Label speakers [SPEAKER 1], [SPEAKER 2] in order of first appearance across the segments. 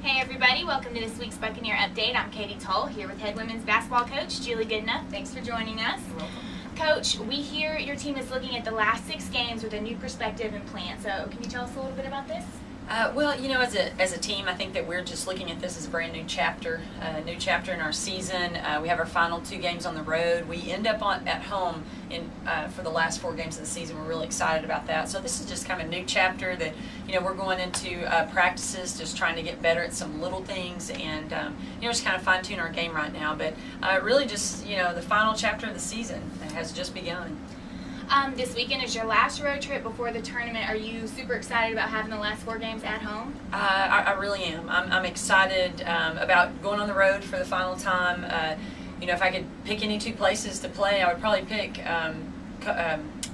[SPEAKER 1] Hey everybody, welcome to this week's Buccaneer Update. I'm Katie Toll, here with head women's basketball coach Julie Goodenough. Thanks for joining us.
[SPEAKER 2] You're welcome.
[SPEAKER 1] Coach, we hear your team is looking at the last 6 games with a new perspective and plan. So can you tell us a little bit about this?
[SPEAKER 2] Well, you know, as a team, I think that we're just looking at this as a brand new chapter in our season. We have our final 2 games on the road. We end up at home for the last 4 games of the season. We're really excited about that. So this is just kind of a new chapter that, you know, we're going into practices, just trying to get better at some little things and, you know, just kind of fine tune our game right now. But really just, you know, the final chapter of the season has just begun.
[SPEAKER 1] This weekend is your last road trip before the tournament. Are you super excited about having the last 4 games at home?
[SPEAKER 2] I really am. I'm excited about going on the road for the final time. You know, if I could pick any 2 places to play, I would probably pick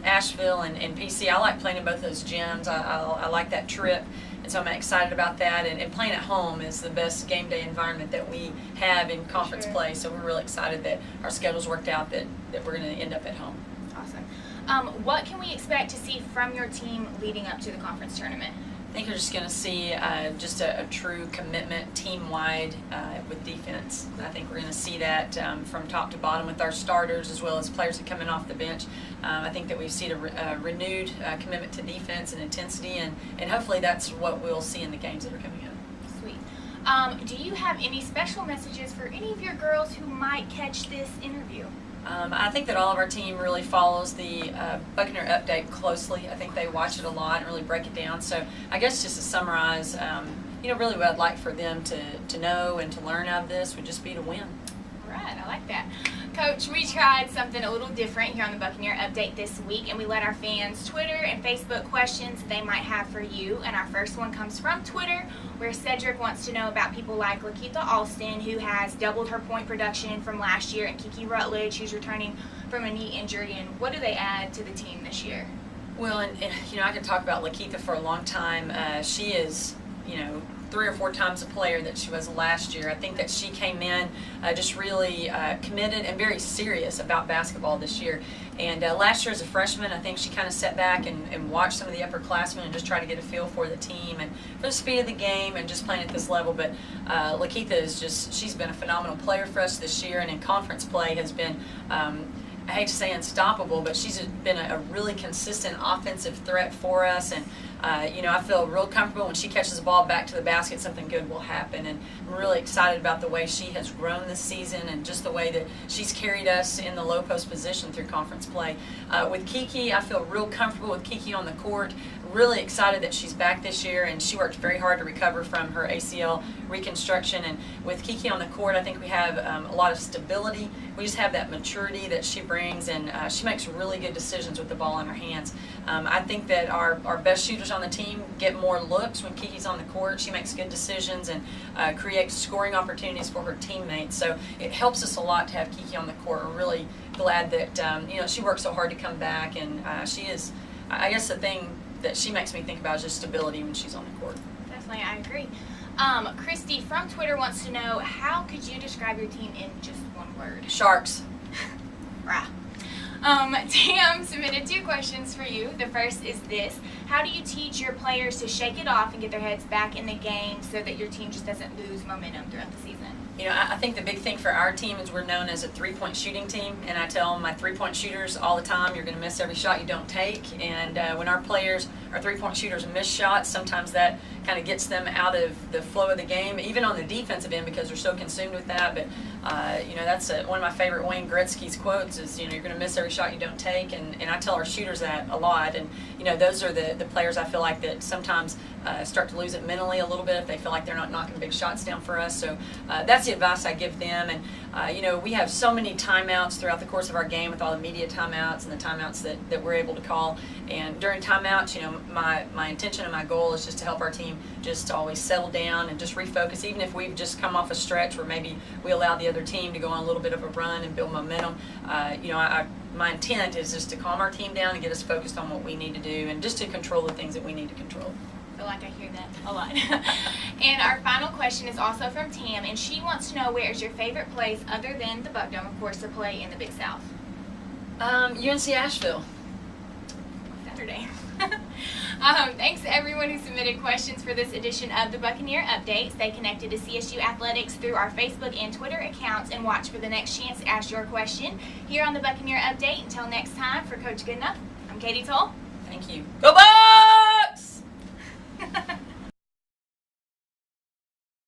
[SPEAKER 2] Asheville and PC. I like playing in both those gyms. I like that trip, and so I'm excited about that. And playing at home is the best game day environment that we have in conference play. So we're really excited that our schedules worked out, that we're going to end up at home.
[SPEAKER 1] Awesome. What can we expect to see from your team leading up to the conference tournament?
[SPEAKER 2] I think you're just going to see just a true commitment team-wide with defense. I think we're going to see that from top to bottom with our starters as well as players that come in off the bench. I think that we've seen a renewed commitment to defense and intensity, and hopefully that's what we'll see in the games that are coming up.
[SPEAKER 1] Sweet. Do you have any special messages for any of your girls who might catch this interview?
[SPEAKER 2] I think that all of our team really follows the Buccaneer update closely. I think they watch it a lot and really break it down. So I guess just to summarize, you know, really what I'd like for them to know and to learn out of this would just be to win.
[SPEAKER 1] Right, I like that. Coach, we tried something a little different here on the Buccaneer Update this week, and we let our fans Twitter and Facebook questions they might have for you. And our first one comes from Twitter, where Cedric wants to know about people like Lakeitha Alston, who has doubled her point production from last year, and Kiki Rutledge, who's returning from a knee injury, and what do they add to the team this year?
[SPEAKER 2] Well, and you know, I could talk about Lakeitha for a long time. She is, you know, 3 or 4 times the player that she was last year. I think that she came in just really committed and very serious about basketball this year. And last year as a freshman, I think she kind of sat back and watched some of the upperclassmen and just tried to get a feel for the team and for the speed of the game and just playing at this level. But Lakeitha is just, she's been a phenomenal player for us this year, and in conference play has been, I hate to say unstoppable, but she's been a really consistent offensive threat for us. And you know, I feel real comfortable when she catches the ball back to the basket, something good will happen. And I'm really excited about the way she has grown this season and just the way that she's carried us in the low post position through conference play. With Kiki, I feel real comfortable with Kiki on the court. Really excited that she's back this year, and she worked very hard to recover from her ACL reconstruction. And with Kiki on the court, I think we have a lot of stability. We just have that maturity that she brings, and she makes really good decisions with the ball in her hands. I think that our best shooters on the team get more looks when Kiki's on the court. She makes good decisions and creates scoring opportunities for her teammates. So it helps us a lot to have Kiki on the court. We're really glad that you know, she worked so hard to come back, and she is, I guess the thing that she makes me think about is just stability when she's on the court.
[SPEAKER 1] Definitely, I agree. Christy from Twitter wants to know, how could you describe your team in just one word?
[SPEAKER 2] Sharks.
[SPEAKER 1] Rah. Tam submitted 2 questions for you. The first is this: how do you teach your players to shake it off and get their heads back in the game so that your team just doesn't lose momentum throughout the season?
[SPEAKER 2] You know, I think the big thing for our team is we're known as a 3-point shooting team, and I tell my 3-point shooters all the time, you're going to miss every shot you don't take. And when our players, our 3-point shooters, miss shots, sometimes that kind of gets them out of the flow of the game, even on the defensive end, because they're so consumed with that. But you know, that's one of my favorite Wayne Gretzky's quotes is, you know, you're going to miss every shot you don't take. And I tell our shooters that a lot. And you know, those are the players I feel like that sometimes start to lose it mentally a little bit if they feel like they're not knocking big shots down for us. So that's the advice I give them. And you know, we have so many timeouts throughout the course of our game, with all the media timeouts and the timeouts that we're able to call. And during timeouts, you know, my intention and my goal is just to help our team just always settle down and just refocus, even if we've just come off a stretch where maybe we allow the other team to go on a little bit of a run and build momentum. You know, my intent is just to calm our team down and get us focused on what we need to do and just to control the things that we need to control.
[SPEAKER 1] I feel like I hear that a lot. And our final question is also from Tam, and she wants to know, where is your favorite place other than the Buck Dome, of course, to play in the Big South?
[SPEAKER 2] UNC Asheville.
[SPEAKER 1] Saturday. Thanks to everyone who submitted questions for this edition of the Buccaneer Update. Stay connected to CSU Athletics through our Facebook and Twitter accounts and watch for the next chance to ask your question here on the Buccaneer Update. Until next time, for Coach Goodenough, I'm Katie Toll.
[SPEAKER 2] Thank you. Go Bucs!